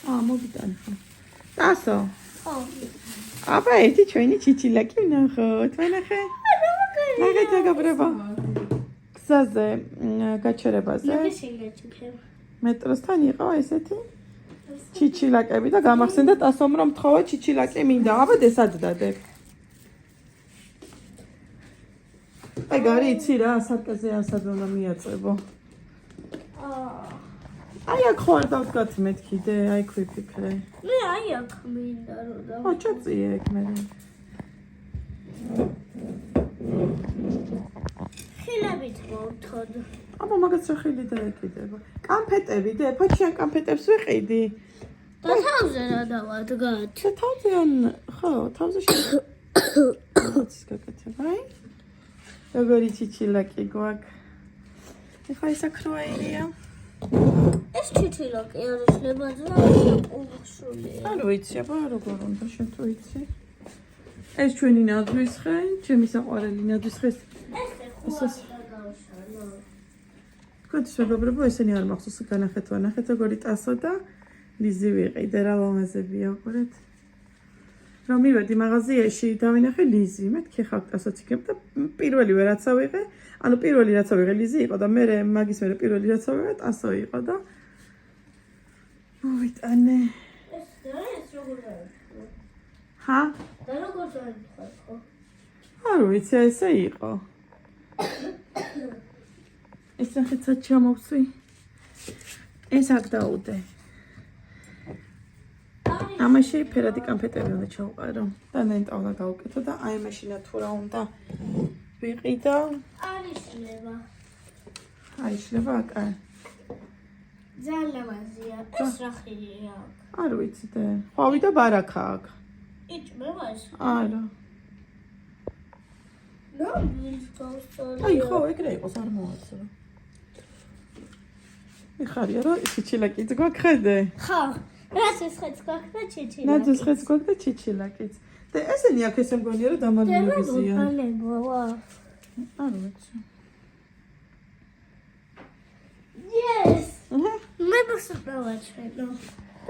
მოგიტანე ხო. Ტასო. აბა ერთი ჩვენი ჩიჩილაკი ვნახოთ. ვენახე? ნახეთ აგაბრება. გზაზე გაჩერებაზე. მეტროსთან იყო ესეთი ჩიჩილაკები და გამახსენდა ტასომ რომ თხოვა ჩიჩილაკი მინდა. აბა დესადდადებ. აი გარი იცი რა სარკაზე ასად უნდა მიაწებო. აი აქ ხარ დავდგათ მეთქიდე, აი ქვიფიქრე. მე აი აქ მინდა რომ და. ოჩაწიე ეგ მე. ხილებით მოვთხოვ. აბა მაგაც რა ხილი დაეკიდება. კამფეტები და ფოჩიან კამფეტებს ვიყიდი. და თავზე რა დავადგათ? და თავზე ან ხო, თავზე შეგვიძლია გაკეთება, აი. როგორი ჩიჩილაკი გვაქვს. ეხლა ის აქ როაირია. ეს ჩიჩილაკი არ შეიძლება და უხსულია. არ ვიცი, აბა როგორ უნდა შენ თუ იცი. ეს ჩვენი ნაძვის ხე, ჩემი საყვარელი ნაძვის ხე. ეს გავშალო. კაცო მეგობრებო, ესენი არ მახსოვს განახეთ ვანახეთ როგორი ტასო და ლიზი ვიყიდე რა ლამაზებია უყურეთ. რომ მივედი მაღაზიაში დავინახე ლიზი, მეთქი ხალხ ტასოც იქებ და პირველივე რაც ავიღე, ანუ პირველი რაც ავიღე ლიზი იყო და მე მაგის მერე პირველი რაც ავიღე ტასო იყო და მოვიტანე. ეს როგორ დაიწყო? ჰა? და როგორ დაიწყო? არ ვიცი, ესე იყო. ეს ახეცა ჩამოვსვი. ეს აქ დაუდე. ამაში ფერადი კამფეტები უნდა ჩავყარო და ნენტავნა გავუკეთო და აი მაშინა თუ რა უნდა ვიყიდო. არიშლება. აიშლება აკა. ძალიან ლამაზია. ეს რა ხილია? არ ვიცი და ხვავი და ბარაქა აქ. იჭმება ეს? არა. ნუ ის გავსწორე. აი ხო ეგრე იყოს არ მოაწერო. მიხარია რომ ჩიჩილაკიც გვაქვს ხო. რას ეს ხეც გვაქვს და ჩიჩილაკი? ნაძვის ხეც გვაქვს და ჩიჩილაკიც. და ესენი აქ ესე მგონია რომ დამალულებისია. არ ვიცი. Yes. მე მოსწავლაჩვენო.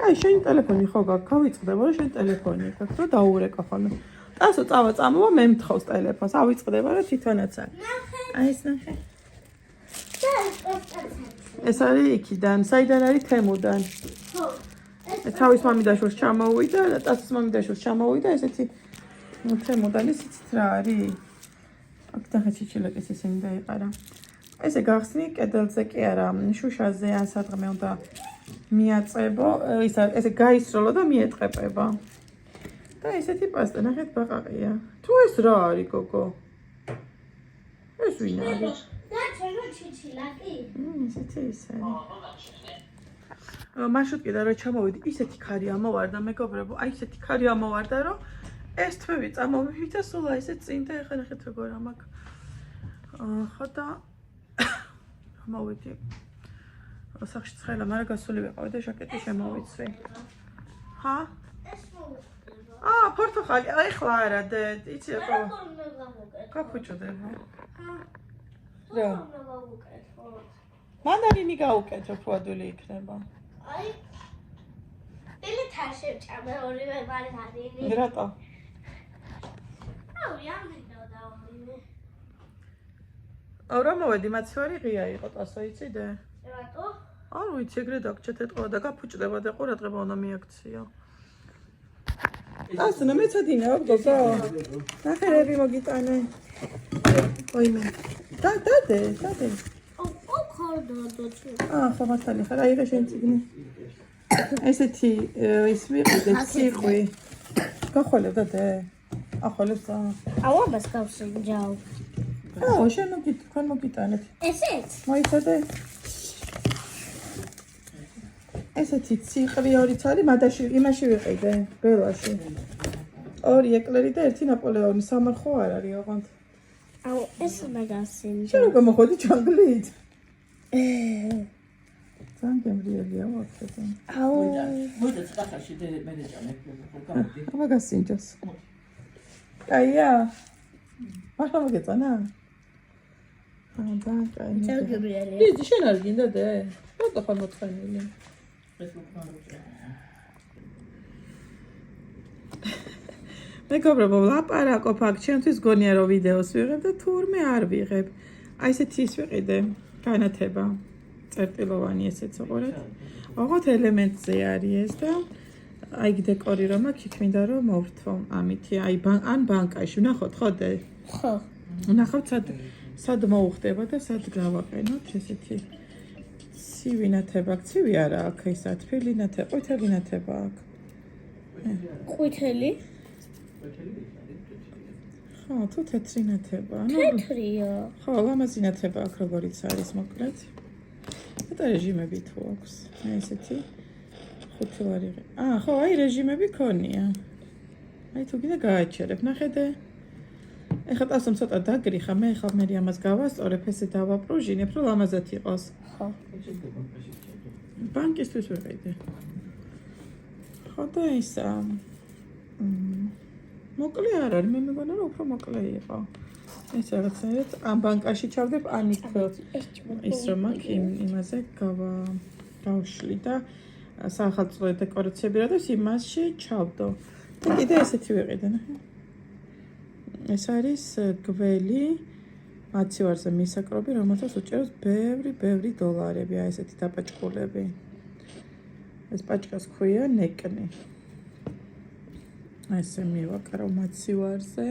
აი შენი ტელეფონი ხო გაქვს? გავიწყდება რომ შენ ტელეფონი გაქვს რომ დაურეკა ხოლმე. ტასო წავა წამოვა მე მთხოვს ტელეფონს. ავიწყდება რომ თვითონაც აქ. აი ეს ნახე. ეს არის იქიდან, საიდან არის თემუდან. ხო. თავის მამიდაშვილს ჩამოვიდა და ტასის მამიდაშვილს ჩამოვიდა ესეთი თემუდან ისიც რა არის? აქ და ჩიჩილაკის ისინი დაიყარა. ესე გახსნი კედელზე კი არა, შუშაზე ან სადღმე უნდა მიაწებო, ესე გაისროლო და მიეტყეპება. და ესეთი პასტა ნახეთ ბაყაყია. თუ ეს რა არის გოგო? ეს ვინ არის? და ჩვენო ჩიჩილაკი? ესეთი ის არის. მაშინ კიდე რა ჩამოვიდი, ისეთი ქარი ამოვარდა მეგობრებო, აი ისეთი ქარი ამოვარდა, რომ ეს თვევი წამოვივიდა სულ აი ესე წინ და ეხლა ნახეთ როგორ ამაკ. ხო და მოვიდი. სახში ცხელა, მაგრამ გასული ვიყავი და ჟაკეტი შემოვიცვი. ჰა? ეს მოუწდება. პორტოხალი, აი ხლა არა და იცი რა. როგორ უნდა გავუკეთო? გაფუჭდება. რა უნდა გავუკეთო? მანდარინი გაუკეთო, ფუადული იქნება. აი ელითარ შევჭამე ორივე მანდარინი. რატო? აუ ამდენო და ორივე. რა მოვედი, მაცვარი ღია იყო ტასო იციდე? რატო? არ ვიცი, ეგრე დაგჭეთ ეთყვა და გაფუჭდება და ყურადღება უნდა მიაქციო. ასნა მეცადინა გოგო. ნახერები მოგიტანე. ოიმე. დადე. ო ხარდა დოჩი. ხო მართალი ხარ, აიღე შენ წიგნი. ესეთი ის ვიყიდე ციყვი. გახვალებ დადე. ახვალებს და. აუ ამას გავსინჯავ. შენ მოგიტანეთ. ესეც? მოიცადე. ესეთი ციყვი ორიც არის, მადაში იმაში ვიყიდე, ბელაში. ორი ეკლერი და ერთი ნაპოლეონი, სამარხო არ არის ოღონდ. აუ ეს უნდა გავსინჯო. შენ როგორ მოხდი ჯანგლით? ძალიან გემრიელია ვაფშე. აუ მოიცა ცოტახაში მე დაჭამე გავდი. აბა გასინჯოს. კაია. მართლა მოგეწონა? ძალიან კაი. ძალიან გემრიელია. იზი შენ არ გინდა დე? რატო ხარ მოწყენილი? ეს უკმაროჭა. მეგობრებო, ვლაპარაკობ აქ, ჩემთვის გონია რომ ვიდეოს ვიღებ და თურმე არ ვიღებ. აი ესეთი ის ვიყიდე, განათება. წერტილოვანი ესეც ოღონდ. ოღონდ ელემენტზე არის ეს და აი დეკორი რომ აქ მინდა რომ მოვთო ამითი, აი ან ბანკაში, ვნახოთ ხო და ხო. ვნახავთ სად მოუხდება და სად გავაყენოთ ესეთი ცივი ნათება აქ, ცივი არა აქ ისა თბილი ნათება, ყვითელი ნათება აქ. ყვითელი? ხო, თუ თეთრი ნათება. თეთრია. ხო, ლამაზი ნათება აქ როგორიც არის მოკლედ. და რეჟიმები თუ აქვს. აი ესეთი 5 ლარი. ხო, აი რეჟიმები ქონია. აი თუ კიდე გააჩერებ, ნახედე. ეხლა ტასომ ცოტა დაგრიხა, მე ხა მე ამას გავასწორებ, ესე დავაპრუჟინებ, რომ ლამაზად იყოს. ხო. ბანკისთვის ვიყიდე. ხო და ისა მოკლე არ არის, მე მეგონა რომ უფრო მოკლე იყო. ეს რაღაცნაირად ამ ბანკაში ჩავდებ, ან იქ ის რომ აქ იმაზე გავშლი და სახელმწიფო დეკორაციები რადგან იმასში ჩავდო. და კიდე ესეთი ვიყიდე, ნახე. ეს არის გველი მაცივარზე მისაკრობი, რომელსაც უჭერს ბევრი დოლარები, აი ესეთი დაპაჭკულები. ეს პაჭკას ქვია ნეკნი. ესე მივაკარო მაცივარზე.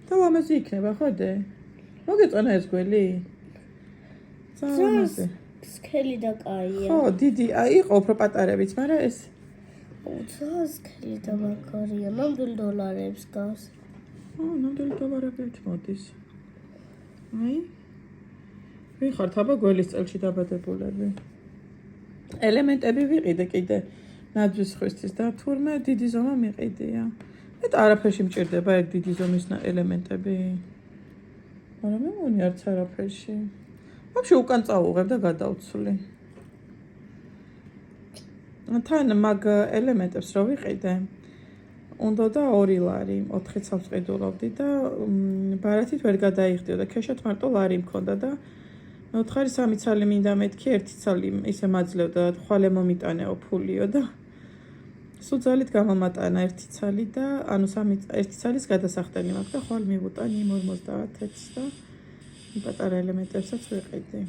და ლამაზი იქნება, ხოდე? მოგეწონა ეს გველი? ლამაზი. სქელი და კაია. ხო, დიდი, აი იყო უფრო პატარებიც, მაგრამ ეს სქელი და მაგარია. ნამდვილ დოლარებს გავს. ნამდვილი დოლარებით მოდის. აი. ვიხართ აბა გველის წელში დაბადებულები. ელემენტები ვიყიდე კიდე. ნაძვის ხვისთვის და თურმე დიდი ზომა მიყიდია. მე არაფერში მჭირდება ეგ დიდი ზომის ელემენტები. მაგრამ მე მგონი არც არაფერში. ვაფშე უკან წავუღებ და გადავცვლი. თან მაგ ელემენტებს რო ვიყიდე, უნდა და 2 ლარი, 4 წელს ვყიდულობდი და ბარათით ვერ გადაიხდიოდა, ქეშად მარტო ლარი მქონდა და მეოთხარი 3 ცალი მინდა მეთქი, 1 ცალი ისე მაძლევდა, ხვალე მომიტანეო ფულიო და სულ ძალით გამომატანა 1 ცალი და ანუ 1 ცალის გადასახდენი მაქვს და ხვალ მივუტანი 50-ს და პატარა ელემენტებსაც ვიყიდი.